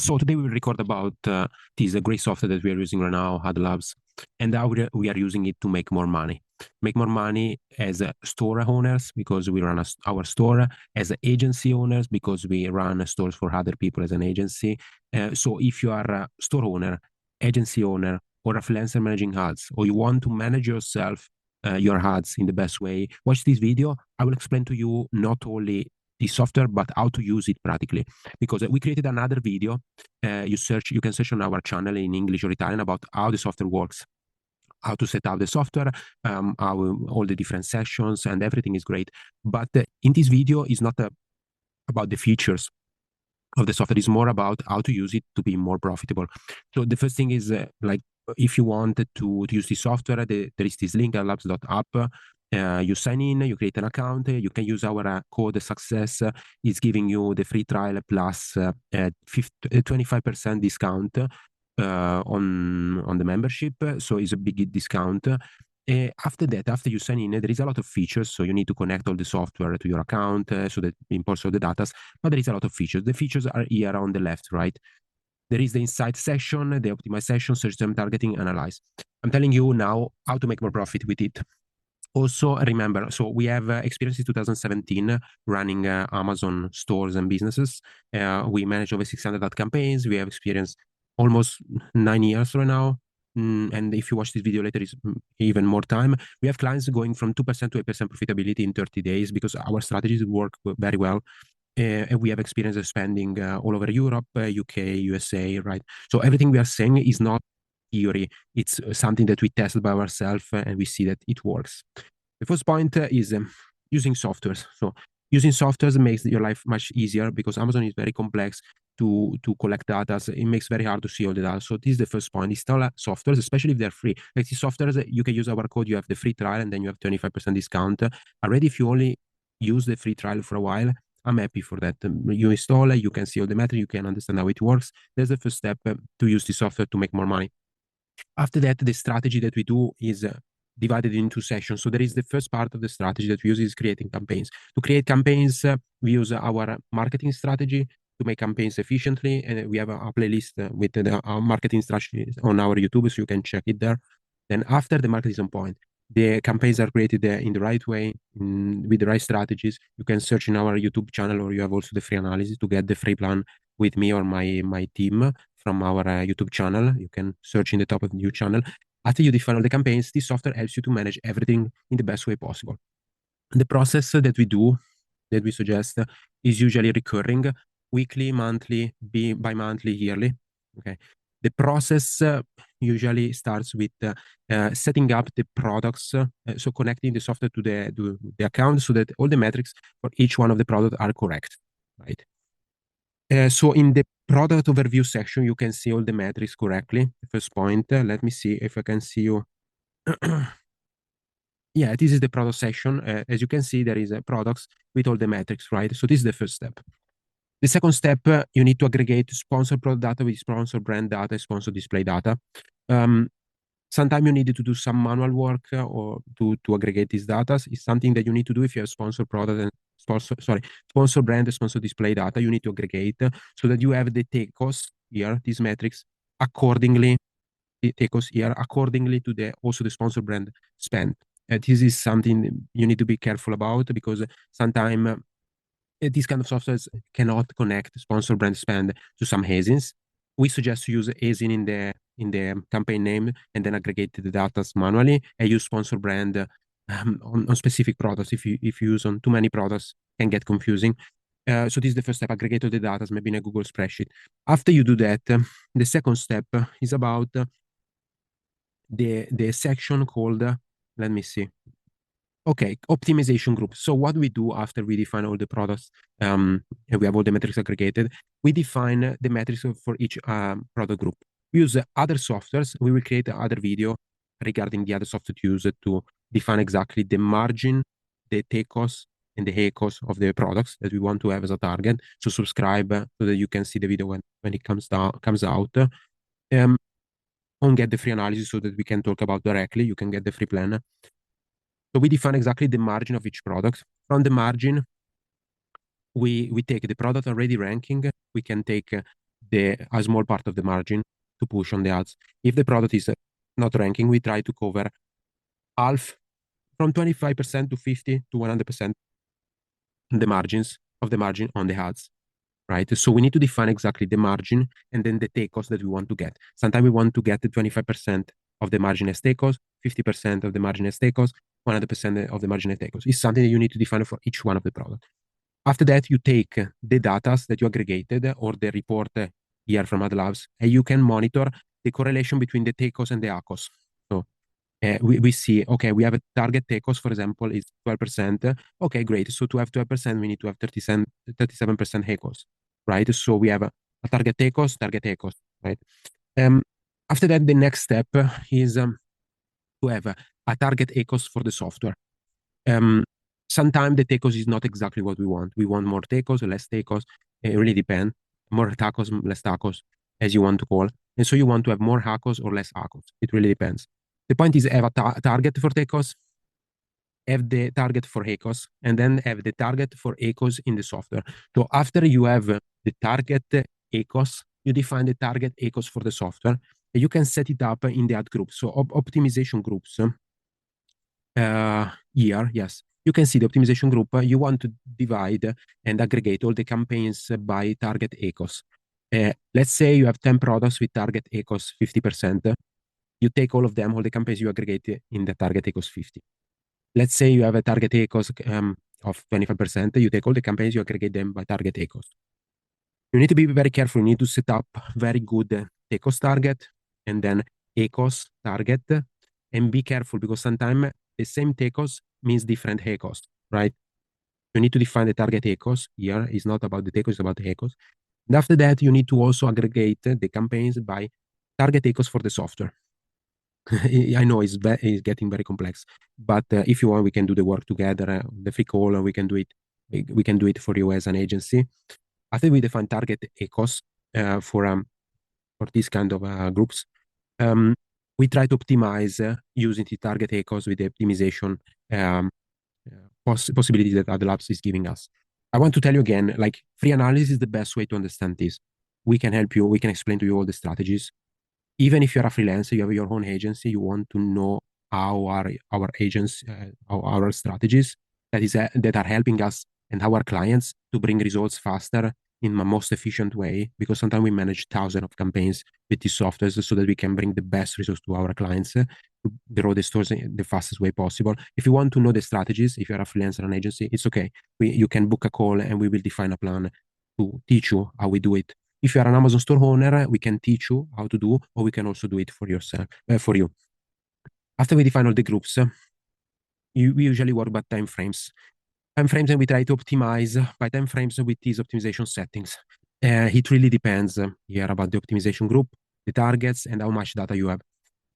So today we will record about this great software that we are using right now, adlabs, and how we are using it to make more money. Make more money as store owners because we run our store, as agency owners because we run stores for other people as an agency. So if you are a store owner, agency owner, or a freelancer managing ads, or you want to manage yourself, your ads in the best way, watch this video. I will explain to you not only the software, but how to use it practically. Because we created another video. You can search on our channel in English or Italian about how the software works, how to set up the software, how all the different sessions, and everything is great. But in this video is not about the features of the software, is more about how to use it to be more profitable. So the first thing is like, if you want to use the software, there is this link, adlabs.app. You sign in, you create an account, you can use our code success. It's giving you the free trial plus 25% discount on the membership. So it's a big discount. After that, after you sign in, there is a lot of features. So you need to connect all the software to your account so that imports all the data. But there is a lot of features. The features are here on the left, right? There is the insight section, the optimize section, search term targeting, analyze. I'm telling you now how to make more profit with it. Also, remember, so we have experience in 2017 running Amazon stores and businesses. We manage over 600 ad campaigns. We have experience almost 9 years right now. And if you watch this video later, it's even more time. We have clients going from 2% to 8% profitability in 30 days because our strategies work very well. And we have experience expanding all over Europe, UK, USA, right? So everything we are saying is not theory. It's something that we tested by ourselves and we see that it works. The first point is using softwares. So using softwares makes your life much easier because Amazon is very complex to collect data. So it makes very hard to see all the data. So this is the first point. Install softwares, especially if they're free. Like these softwares, you can use our code. You have the free trial and then you have 25% discount. Already, if you only use the free trial for a while, I'm happy for that. You install it, you can see all the metrics, you can understand how it works. That's the first step to use the software to make more money. After that, the strategy that we do is divided into sessions. So there is the first part of the strategy that we use is creating campaigns. To create campaigns, we use our marketing strategy to make campaigns efficiently. And we have a playlist with our marketing strategy on our YouTube, so you can check it there. Then after the market is on point, the campaigns are created in the right way, with the right strategies. You can search in our YouTube channel, or you have also the free analysis to get the free plan with me or my team from our YouTube channel. You can search in the top of the new channel. After you define all the campaigns, this software helps you to manage everything in the best way possible. The process that we do, that we suggest, is usually recurring, weekly, monthly, bi-monthly, yearly. Okay. The process usually starts with setting up the products, so connecting the software to the account so that all the metrics for each one of the products are correct, right? So in the product overview section, you can see all the metrics correctly. The first point, let me see if I can see you. Yeah, this is the product section. As you can see, there is products with all the metrics, right? So this is the first step. The second step, you need to aggregate sponsor product data with sponsor brand data, sponsor display data. Sometimes you need to do some manual work or to aggregate these data. It's something that you need to do if you have sponsor product and sponsor brand and sponsor display data. You need to aggregate so that you have the TECOs here, these metrics accordingly, the TECOs here accordingly to also the sponsor brand spend. This is something you need to be careful about because sometimes these kind of softwares cannot connect sponsor brand spend to some ASINs. We suggest to use ASIN in the campaign name and then aggregate the data manually and use sponsor brand on specific products. If you use on too many products, can get confusing. So this is the first step, aggregate all the data, maybe in a Google spreadsheet. After you do that, the second step is about the section called, let me see. Okay, optimization group. So what we do after we define all the products and we have all the metrics aggregated, we define the metrics for each product group. We use other softwares. We will create another video regarding the other software to use to define exactly the margin, the TECOs, and the HECOs of the products that we want to have as a target. So subscribe so that you can see the video when it comes out. On get the free analysis so that we can talk about directly. You can get the free plan. So we define exactly the margin of each product. From the margin, we take the product already ranking. We can take a small part of the margin to push on the ads. If the product is not ranking, we try to cover half, from 25% to 50 to 100% the margins of the margin on the ads, right? So we need to define exactly the margin and then the take cost that we want to get. Sometimes we want to get the 25% of the margin as take cost, 50% of the margin as take cost, 100% of the margin as take cost. It's something that you need to define for each one of the products. After that, you take the data that you aggregated or the report here from adlabs, and you can monitor the correlation between the take cost and the ACOS. So we see, okay, we have a target take cost, for example, is 12%. Okay, great. So to have 12%, we need to have 37% ACOS, right? So we have a target take cost, right? After that, the next step is to have a target ACOS for the software. Sometimes the tacos is not exactly what we want. We want more tacos, less tacos. It really depends. More tacos, less tacos, as you want to call. And so you want to have more tacos or less tacos. It really depends. The point is have a target for tacos, have the target for ACOS, and then have the target for ACOS in the software. So after you have the target ACOS, you define the target ACOS for the software, and you can set it up in the ad groups. So optimization groups. Here, yes, you can see the optimization group. You want to divide and aggregate all the campaigns by target ACOS. Let's say you have 10 products with target ACOS 50%. You take all of them, all the campaigns you aggregate in the target ACOS 50. Let's say you have a target ACOS of 25%. You take all the campaigns, you aggregate them by target ACOS. You need to be very careful. You need to set up very good ACOS target and then ACOS target, and be careful because sometimes the same TACOS means different ACOS, right? You need to define the target ACOS. Here is not about the TACOS, it's about the ACOS. And after that, you need to also aggregate the campaigns by target ACOS for the software. I know it's getting very complex, but if you want, we can do the work together. The free call, and we can do it. We can do it for you as an agency. After we define target ACOS for these kind of groups, we try to optimize using the target ACOS with the optimization possibility that adlabs is giving us. I want to tell you again, like free analysis is the best way to understand this. We can help you. We can explain to you all the strategies. Even if you're a freelancer, you have your own agency, you want to know how our agents, our strategies that are helping us and our clients to bring results faster in the most efficient way, because sometimes we manage thousands of campaigns with these softwares so that we can bring the best results to our clients to grow the stores in the fastest way possible. If you want to know the strategies, if you're a freelancer and agency, it's okay. You can book a call and we will define a plan to teach you how we do it. If you are an Amazon store owner, we can teach you how to do, or we can also do it for yourself, for you. After we define all the groups, we usually work by time frames. Time frames, and we try to optimize by time frames with these optimization settings. It really depends here about the optimization group, the targets, and how much data you have.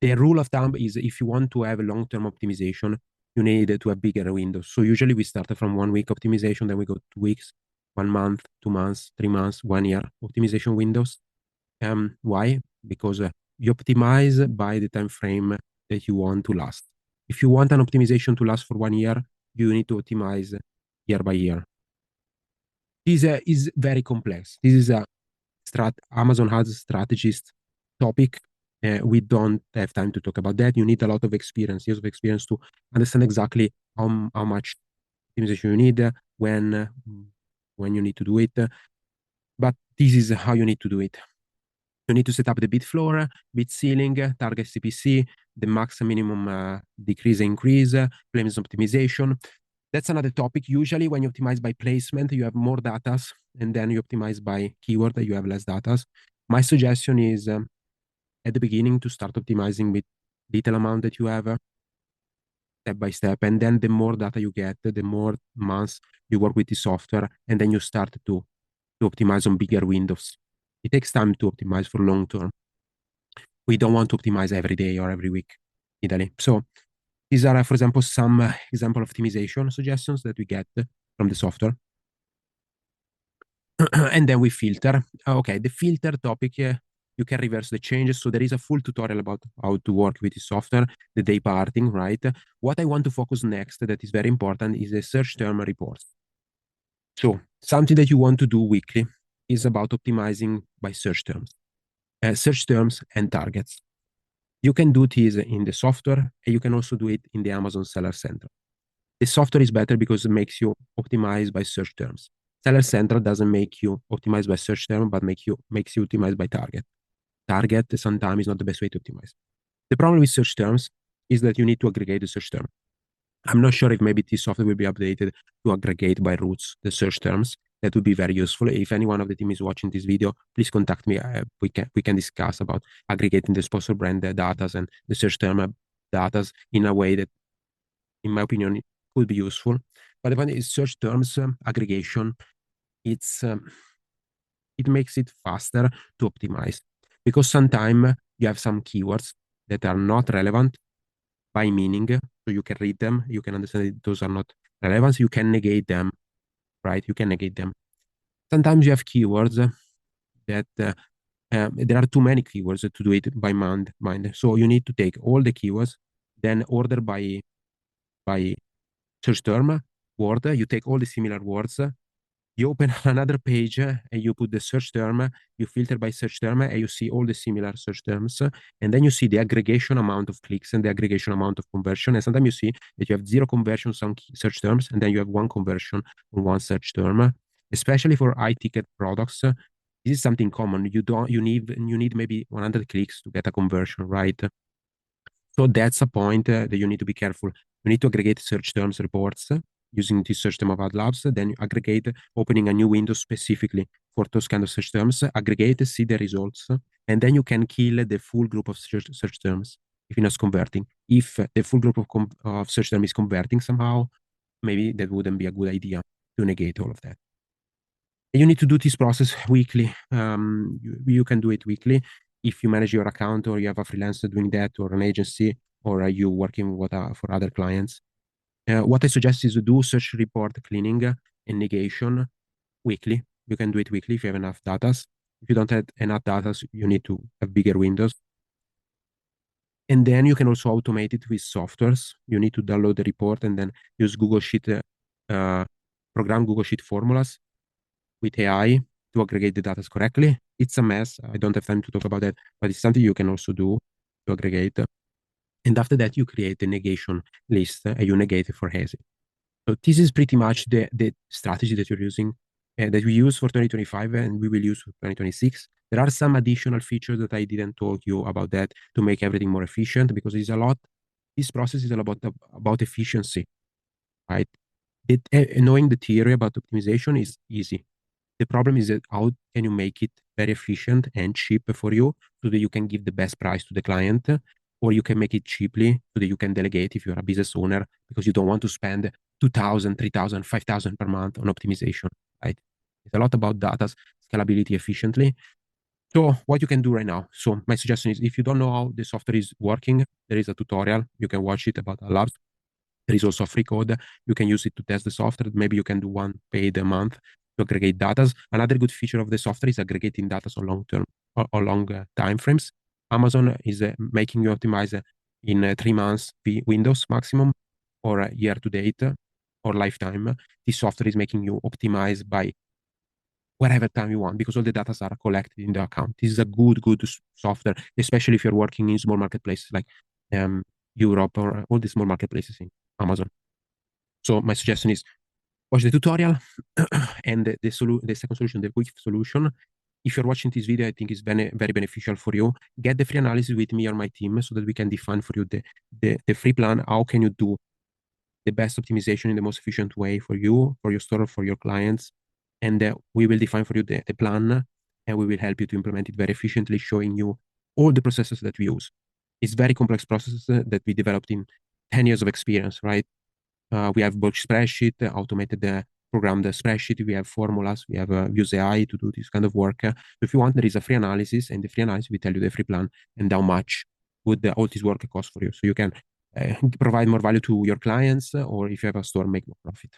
The rule of thumb is if you want to have a long-term optimization, you need to have bigger windows. So usually we start from 1 week optimization, then we go 2 weeks, 1 month, 2 months, 3 months, 1 year optimization windows. Why? Because you optimize by the time frame that you want to last. If you want an optimization to last for 1 year, you need to optimize year by year. This is very complex. This is a Amazon has strategist topic. We don't have time to talk about that. You need a lot of experience, years of experience to understand exactly how much optimization you need, when you need to do it. But this is how you need to do it. You need to set up the bid floor, bid ceiling, target CPC, the max minimum decrease increase, claims optimization. That's another topic. Usually when you optimize by placement, you have more data, and then you optimize by keyword, you have less data. My suggestion is at the beginning to start optimizing with little amount that you have, step by step. And then the more data you get, the more months you work with the software, and then you start to optimize on bigger windows. It takes time to optimize for long term. We don't want to optimize every day or every week, Italy. So these are, for example, some example optimization suggestions that we get from the software. And then we filter. Okay, the filter topic, you can reverse the changes. So there is a full tutorial about how to work with the software, the day parting, right? What I want to focus next that is very important is the search term reports. So something that you want to do weekly is about optimizing by search terms and targets. You can do this in the software, and you can also do it in the Amazon Seller Center. The software is better because it makes you optimize by search terms. Seller Central doesn't make you optimize by search term, but makes you optimize by target. Target sometimes is not the best way to optimize. The problem with search terms is that you need to aggregate the search term. I'm not sure if maybe this software will be updated to aggregate by roots the search terms. That would be very useful. If anyone of the team is watching this video, please contact me. We can discuss about aggregating the sponsor brand data and the search term data in a way that, in my opinion, could be useful. But the point is, search terms aggregation, it makes it faster to optimize because sometimes you have some keywords that are not relevant by meaning, so you can read them, you can understand that those are not relevant, so you can negate them, right? You can negate them. Sometimes you have keywords that there are too many keywords to do it by mind. So you need to take all the keywords, then order by search term, word. You take all the similar words, you open another page and you put the search term, you filter by search term, and you see all the similar search terms. And then you see the aggregation amount of clicks and the aggregation amount of conversion. And sometimes you see that you have zero conversions on search terms, and then you have one conversion on one search term. Especially for high ticket products, this is something common. You need maybe 100 clicks to get a conversion, right? So that's a point that you need to be careful. You need to aggregate search terms reports using this search term of adlabs, then you aggregate, opening a new window specifically for those kind of search terms, aggregate, see the results, and then you can kill the full group of search terms if it's not converting. If the full group of search term is converting somehow, maybe that wouldn't be a good idea to negate all of that. You need to do this process weekly. You can do it weekly if you manage your account or you have a freelancer doing that or an agency or are you working for other clients. What I suggest is to do search report cleaning and negation weekly. You can do it weekly if you have enough data. If you don't have enough data, you need to have bigger windows. And then you can also automate it with softwares. You need to download the report and then use Google Sheet, program Google Sheet formulas with AI to aggregate the data correctly. It's a mess. I don't have time to talk about that, but it's something you can also do to aggregate. And after that, you create a negation list and you negate it for hazy. So this is pretty much the strategy that you're using, that we use for 2025 and we will use for 2026. There are some additional features that I didn't talk you about that to make everything more efficient because it's a lot. This process is all about efficiency, right? Knowing the theory about optimization is easy. The problem is that how can you make it very efficient and cheap for you so that you can give the best price to the client, or you can make it cheaply so that you can delegate if you're a business owner because you don't want to spend 2,000, 3,000, 5,000 per month on optimization, right? It's a lot about data scalability efficiently. So what you can do right now. So my suggestion is if you don't know how the software is working, there is a tutorial. You can watch it about labs. There is also a free code. You can use it to test the software. Maybe you can do one paid a month to aggregate data. Another good feature of the software is aggregating data on long-term or long time frames. Amazon is making you optimize in 3 months windows maximum or year to date or lifetime. This software is making you optimize by whatever time you want because all the data are collected in the account. This is a good software, especially if you're working in small marketplaces like Europe or all the small marketplaces in Amazon. So my suggestion is watch the tutorial and the second solution, the quick solution. If you're watching this video, I think it's very beneficial for you. Get the free analysis with me or my team so that we can define for you the free plan. How can you do the best optimization in the most efficient way for you, for your store, for your clients? And we will define for you the plan and we will help you to implement it very efficiently, showing you all the processes that we use. It's very complex processes that we developed in 10 years of experience, right? We have bulk spreadsheet, automated programmed spreadsheet. We have formulas. We have use AI to do this kind of work. So if you want, there is a free analysis, and the free analysis will tell you the free plan and how much would all this work cost for you. So you can provide more value to your clients, or if you have a store, make more profit.